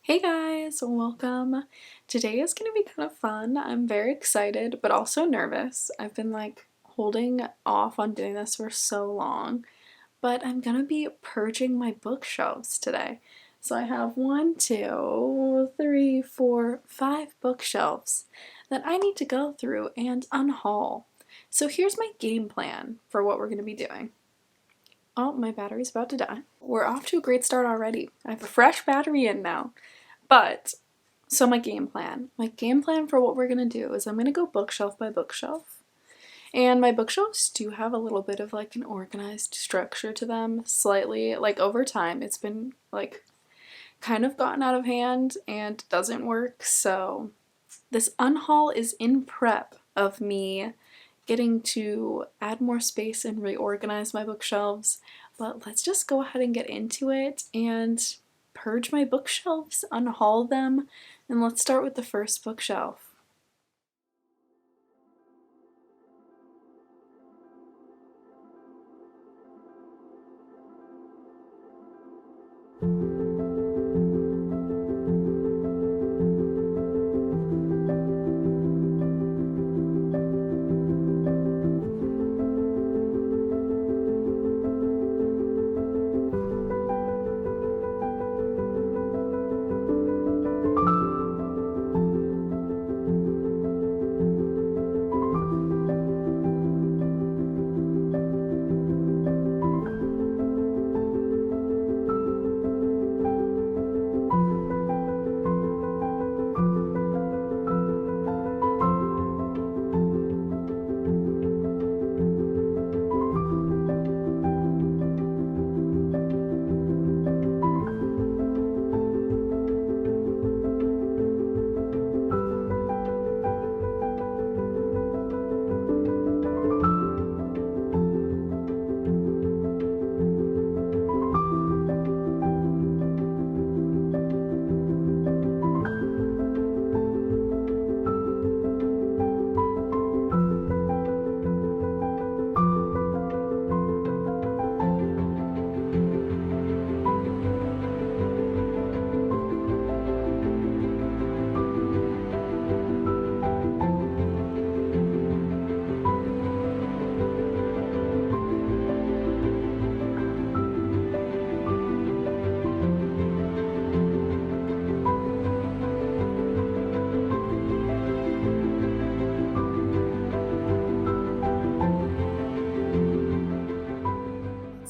Hey guys, welcome. Today is going to be kind of fun. I'm very excited, but also nervous. I've been holding off on doing this for so long, but I'm going to be purging my bookshelves today. So I have 5 bookshelves that I need to go through and unhaul. So here's my game plan for what we're going to be doing. Oh, my battery's about to die. We're off to a great start already. I have a fresh battery in now. But, so my game plan for what we're gonna do is I'm gonna go bookshelf by bookshelf. And my bookshelves do have a little bit of an organized structure to them, slightly. Over time, it's been kind of gotten out of hand and doesn't work. So this unhaul is in prep of me getting to add more space and reorganize my bookshelves. But let's just go ahead and get into it and purge my bookshelves, unhaul them, and let's start with the first bookshelf.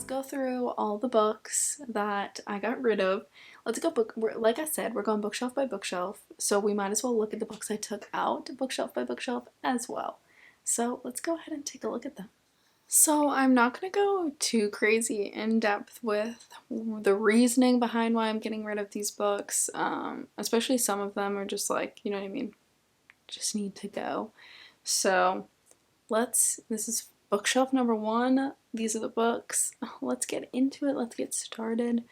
Go through all the books that I got rid of. Let's go like I said, we're going bookshelf by bookshelf, so we might as well look at the books I took out bookshelf by bookshelf as well. So let's go ahead and take a look at them. So I'm not going to go too crazy in depth with the reasoning behind why I'm getting rid of these books, especially some of them are just you know what I mean, just need to go. So this is bookshelf number 1. These are the books. Let's get into it. Let's get started.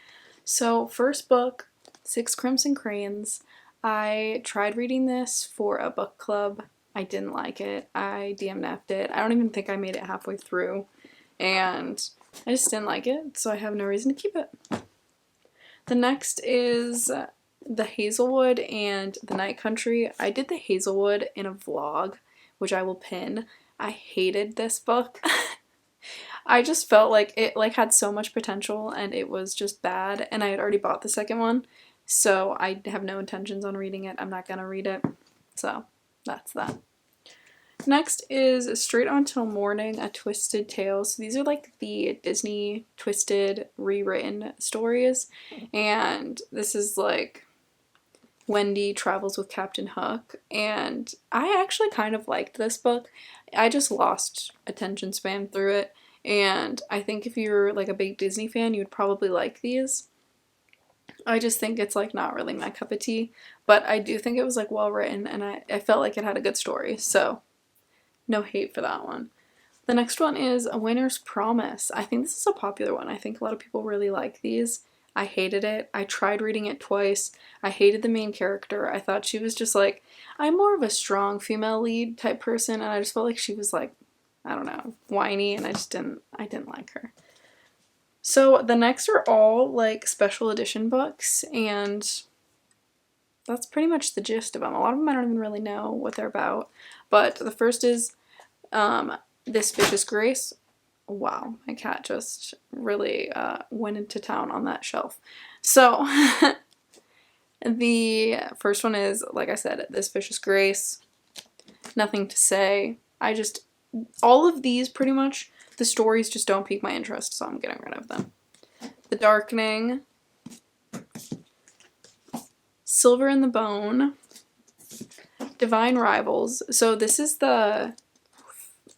So first book, 6 Crimson Crayons. I tried reading this for a book club. I didn't like it. I DNF'd it. I don't even think I made it halfway through. And I just didn't like it, so I have no reason to keep it. The next is the Hazelwood and the Night Country. I did the Hazelwood in a vlog, which I will pin. I hated this book. I just felt like it had so much potential and it was just bad, and I had already bought the second one, so I have no intentions on reading it. I'm not gonna read it. So that's that. Next is Straight On Till Morning, A Twisted Tale. So these are the Disney twisted rewritten stories, and this is Wendy travels with Captain Hook, and I actually kind of liked this book. I just lost attention span through it, and I think if you're a big Disney fan, you would probably like these. I just think it's not really my cup of tea, but I do think it was well written, and I felt like it had a good story, so no hate for that one. The next one is A Winter's Promise. I think this is a popular one. I think a lot of people really like these. I hated it. I tried reading it twice. I hated the main character. I thought she was just I'm more of a strong female lead type person, and I just felt like she was I don't know, whiny, and I didn't like her. So the next are all special edition books, and that's pretty much the gist of them. A lot of them I don't even really know what they're about. But the first is This Vicious Grace. Wow, my cat just really went into town on that shelf. So the first one is, like I said, This Vicious Grace. Nothing to say. All of these pretty much, the stories just don't pique my interest, so I'm getting rid of them. The Darkening. Silver in the Bone. Divine Rivals. So this is the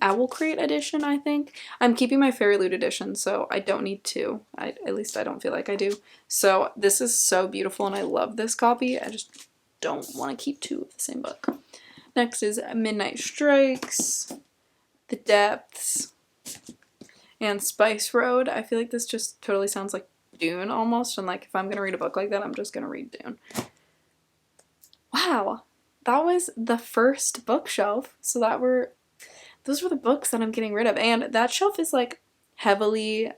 Owl Crate edition, I think. I'm keeping my Fairy Loot edition, so I don't need two. At least I don't feel like I do. So this is so beautiful, and I love this copy. I just don't want to keep two of the same book. Next is Midnight Strikes, The Depths, and Spice Road. I feel like this just totally sounds like Dune almost, and like if I'm going to read a book like that, I'm just going to read Dune. Wow, that was the first bookshelf. So those were the books that I'm getting rid of. And that shelf is like heavily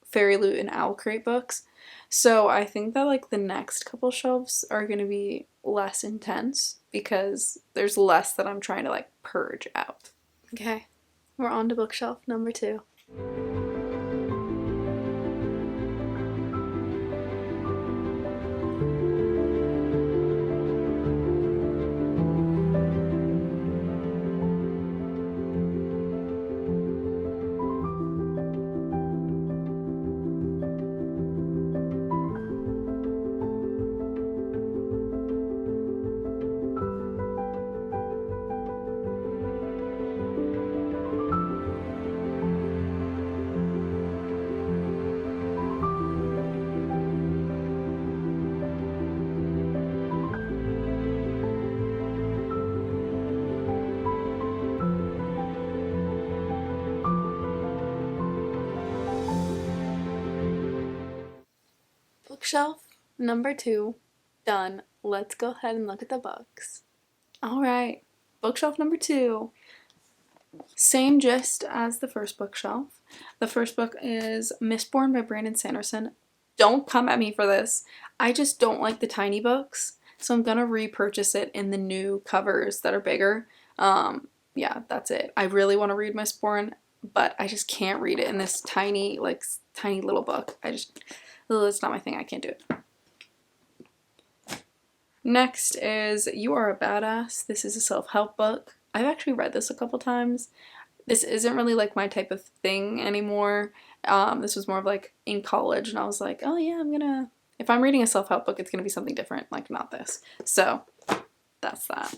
Fairy Loot and Owl Crate books. So I think that like the next couple shelves are going to be less intense because there's less that I'm trying to like purge out. Okay, we're on to bookshelf number 2. Bookshelf number 2 done. Let's go ahead and look at the books. Alright, bookshelf number 2. Same gist as the first bookshelf. The first book is Mistborn by Brandon Sanderson. Don't come at me for this. I just don't like the tiny books, so I'm gonna repurchase it in the new covers that are bigger. Yeah, that's it. I really want to read Mistborn, but I just can't read it in this tiny little book. It's not my thing. I can't do it. Next is You Are a Badass. This is a self-help book. I've actually read this a couple times. This isn't really like my type of thing anymore. This was more of like in college, and I was like, oh yeah, if I'm reading a self-help book, it's gonna be something different, like not this. So that's that.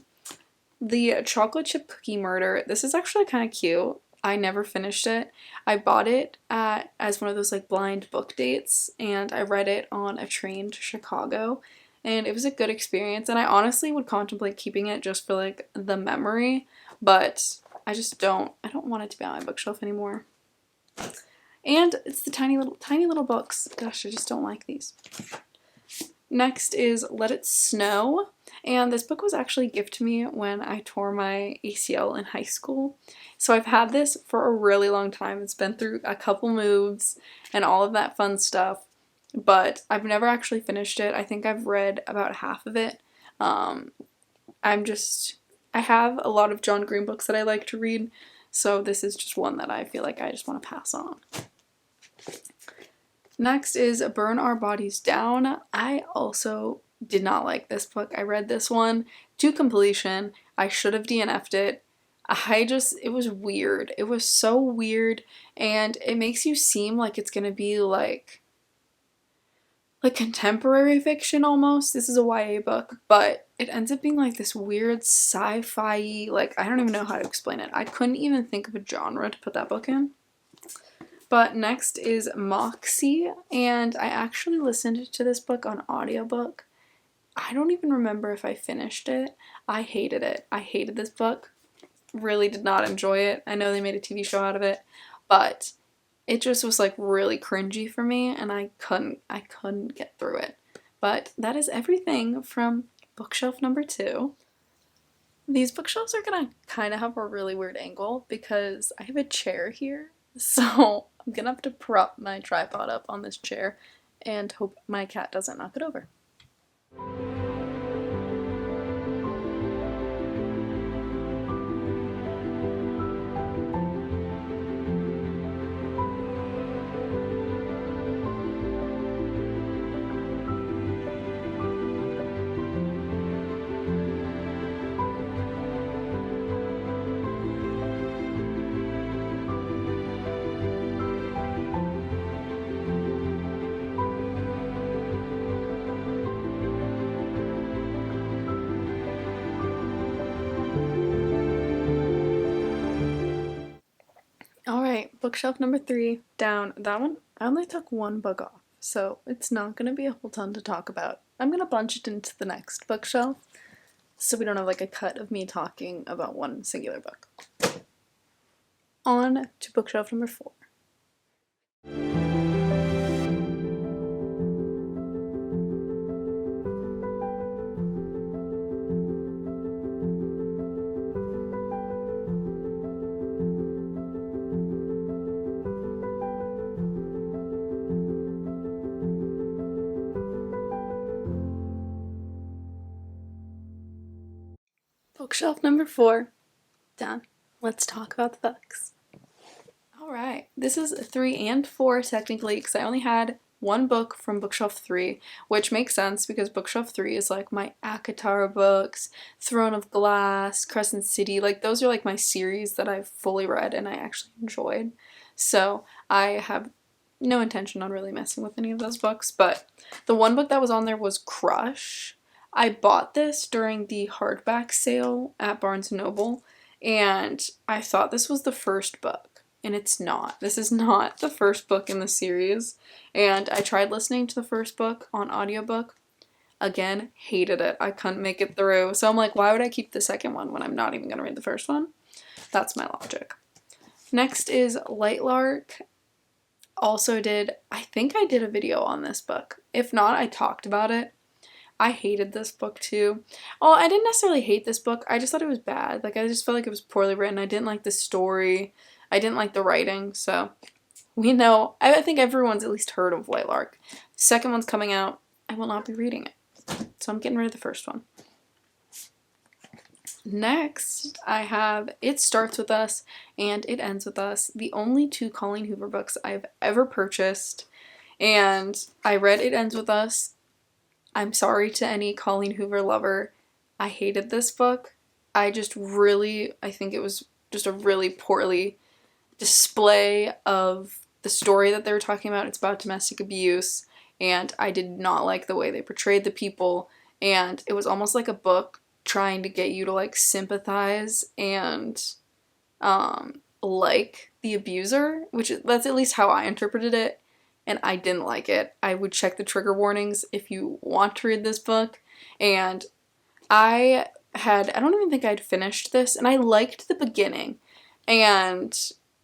The Chocolate Chip Cookie Murder. This is actually kind of cute. I never finished it. I bought it as one of those like blind book dates, and I read it on a train to Chicago, and it was a good experience, and I honestly would contemplate keeping it just for like the memory, but I don't want it to be on my bookshelf anymore. And it's the tiny little books. Gosh, I just don't like these. Next is Let It Snow, and this book was actually gifted to me when I tore my ACL in high school. So I've had this for a really long time. It's been through a couple moves and all of that fun stuff, but I've never actually finished it. I think I've read about half of it. I have a lot of John Green books that I like to read, so this is just one that I feel like I just want to pass on. Next is Burn Our Bodies Down. I also did not like this book. I read this one to completion. I should have DNF'd it. It was weird. It was so weird, and it makes you seem like it's gonna be like contemporary fiction almost. This is a YA book, but it ends up being like this weird sci-fi, like I don't even know how to explain it. I couldn't even think of a genre to put that book in. But next is Moxie, and I actually listened to this book on audiobook. I don't even remember if I finished it. I hated it. I hated this book. Really did not enjoy it. I know they made a TV show out of it, but it just was like really cringy for me, and I couldn't get through it. But that is everything from bookshelf number 2. These bookshelves are gonna kind of have a really weird angle because I have a chair here, so I'm gonna have to prop my tripod up on this chair and hope my cat doesn't knock it over. bookshelf number 3 down. That one, I only took one book off, so it's not going to be a whole ton to talk about. I'm going to bunch it into the next bookshelf so we don't have like a cut of me talking about one singular book. On to bookshelf number 4. Bookshelf number 4 done. Let's talk about the books. Alright, this is 3 and 4 technically because I only had one book from bookshelf 3, which makes sense because bookshelf 3 is like my ACOTAR books, Throne of Glass, Crescent City, like those are like my series that I've fully read and I actually enjoyed. So I have no intention on really messing with any of those books, but the one book that was on there was Crush. I bought this during the hardback sale at Barnes & Noble, and I thought this was the first book, and it's not. This is not the first book in the series, and I tried listening to the first book on audiobook. Again, hated it. I couldn't make it through, so I'm like, why would I keep the second one when I'm not even going to read the first one? That's my logic. Next is Lightlark. I think I did a video on this book. If not, I talked about it. I hated this book too. Oh, I didn't necessarily hate this book. I just thought it was bad. Like, I just felt like it was poorly written. I didn't like the story. I didn't like the writing. So, we know. I think everyone's at least heard of Lightlark. Second one's coming out. I will not be reading it. So, I'm getting rid of the first one. Next, I have It Starts With Us and It Ends With Us. The only 2 Colleen Hoover books I've ever purchased. And I read It Ends With Us. I'm sorry to any Colleen Hoover lover. I hated this book. I think it was just a really poorly display of the story that they were talking about. It's about domestic abuse, and I did not like the way they portrayed the people, and it was almost like a book trying to get you to like sympathize and like the abuser, that's at least how I interpreted it. And I didn't like it. I would check the trigger warnings if you want to read this book. And I don't even think I'd finished this, and I liked the beginning. And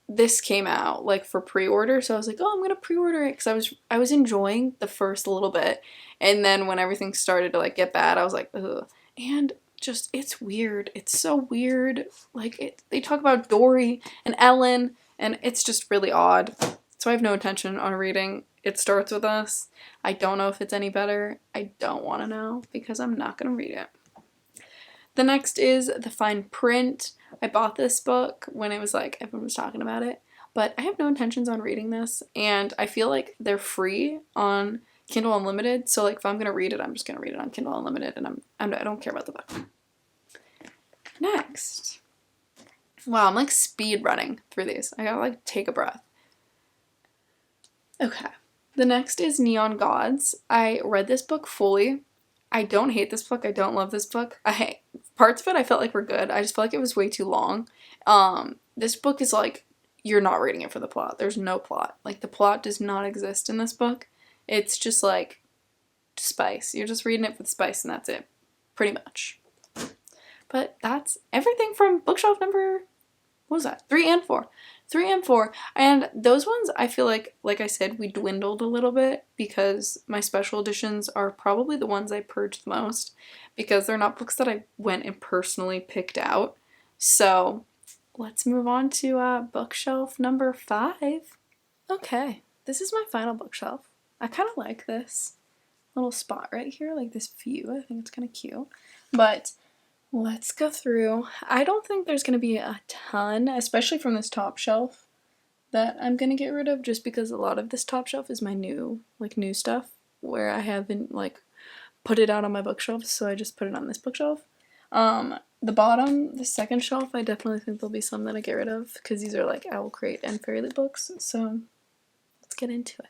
this came out like for pre-order, so I was like, oh, I'm gonna pre-order it because I was enjoying the first little bit. And then when everything started to like get bad, I was like, ugh. And just, it's weird. It's so weird. Like, they talk about Dory and Ellen, and it's just really odd. So I have no intention on reading It Starts With Us. I don't know if it's any better. I don't want to know because I'm not going to read it. The next is The Fine Print. I bought this book when it was like everyone was talking about it, but I have no intentions on reading this, and I feel like they're free on Kindle Unlimited. So like if I'm going to read it, I'm just going to read it on Kindle Unlimited, and I don't care about the book. Next. Wow, I'm like speed running through these. I gotta like take a breath. Okay, the next is Neon Gods. I read this book fully. I don't hate this book. I don't love this book. Parts of it I felt like were good. I just felt like it was way too long. This book is like, you're not reading it for the plot. There's no plot. Like, the plot does not exist in this book. It's just like spice. You're just reading it for the spice, and that's it. Pretty much. But that's everything from bookshelf number, what was that? 3 and 4. 3 and 4. And those ones, I feel like I said, we dwindled a little bit because my special editions are probably the ones I purged the most because they're not books that I went and personally picked out. So let's move on to bookshelf number 5. Okay, this is my final bookshelf. I kind of like this little spot right here, like this view. I think it's kind of cute. But let's go through. I don't think there's going to be a ton, especially from this top shelf, that I'm going to get rid of just because a lot of this top shelf is my new stuff where I haven't like put it out on my bookshelf, so I just put it on this bookshelf. The bottom, the second shelf, I definitely think there'll be some that I get rid of because these are like Owl Crate and Fairy books, so let's get into it.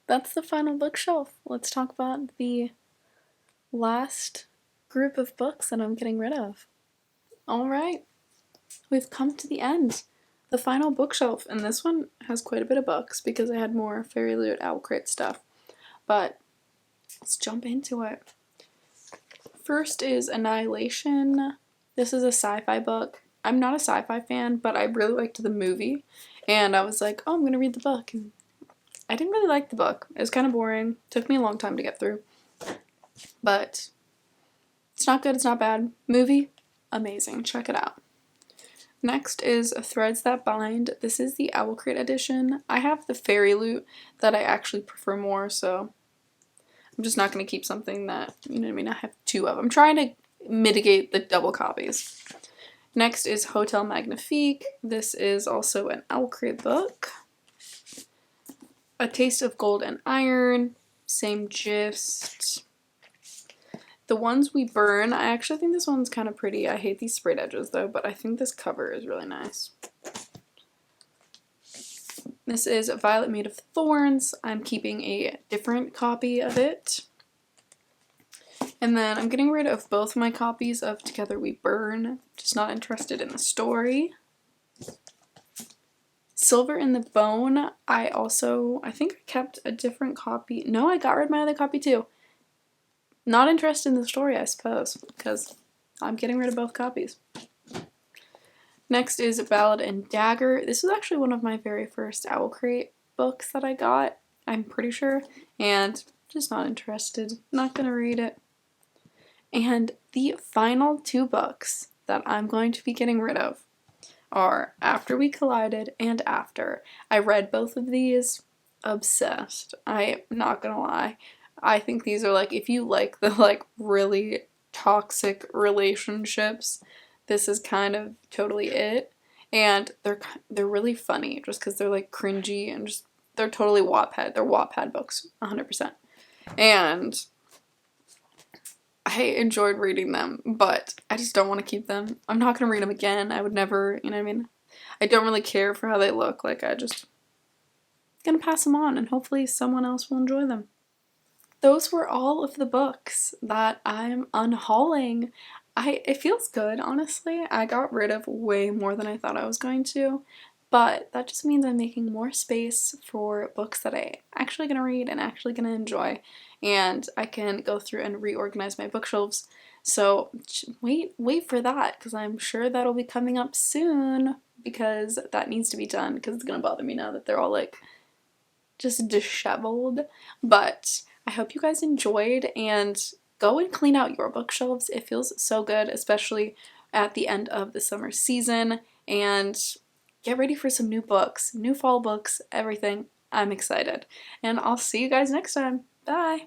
that's the final bookshelf. Let's talk about the last group of books that I'm getting rid of. All right, we've come to the end. The final bookshelf, and this one has quite a bit of books because I had more Fairy Loot Owl Crate stuff. But let's jump into it. First is Annihilation. This is a sci-fi book. I'm not a sci-fi fan, but I really liked the movie. And I was like, oh, I'm going to read the book. And I didn't really like the book. It was kind of boring. Took me a long time to get through. But it's not good, it's not bad. Movie, amazing. Check it out. Next is Threads That Bind. This is the Owl Crate edition. I have the Fairy Loot that I actually prefer more, so I'm just not going to keep something that, you know what I mean, I have two of. I'm trying to mitigate the double copies. Next is Hotel Magnifique. This is also an Owl Crate book. A Taste of Gold and Iron. Same gist. The Ones We Burn. I actually think this one's kind of pretty. I hate these sprayed edges though, but I think this cover is really nice. This is Violet Made of Thorns. I'm keeping a different copy of it. And then I'm getting rid of both my copies of Together We Burn. Just not interested in the story. Silver in the Bone. I think I kept a different copy. No, I got rid of my other copy too. Not interested in the story, I suppose, because I'm getting rid of both copies. Next is Ballad and Dagger. This was actually one of my very first Owl Crate books that I got, I'm pretty sure, and just not interested. Not gonna read it. And the final two books that I'm going to be getting rid of are After We Collided and After. I read both of these, obsessed. I'm not gonna lie. I think these are like, if you like the like really toxic relationships, this is kind of totally it. And they're really funny just because they're like cringy and just, they're totally Wattpad. They're Wattpad books, 100%. And I enjoyed reading them, but I just don't want to keep them. I'm not going to read them again. I would never, you know what I mean? I don't really care for how they look. Like, I just gonna pass them on and hopefully someone else will enjoy them. Those were all of the books that I'm unhauling. It feels good, honestly. I got rid of way more than I thought I was going to, but that just means I'm making more space for books that I actually gonna read and actually gonna enjoy, and I can go through and reorganize my bookshelves. So wait for that, because I'm sure that'll be coming up soon, because that needs to be done, because it's gonna bother me now that they're all like just disheveled. But I hope you guys enjoyed, and go and clean out your bookshelves. It feels so good, especially at the end of the summer season, and get ready for some new books, new fall books, everything. I'm excited. And I'll see you guys next time. Bye!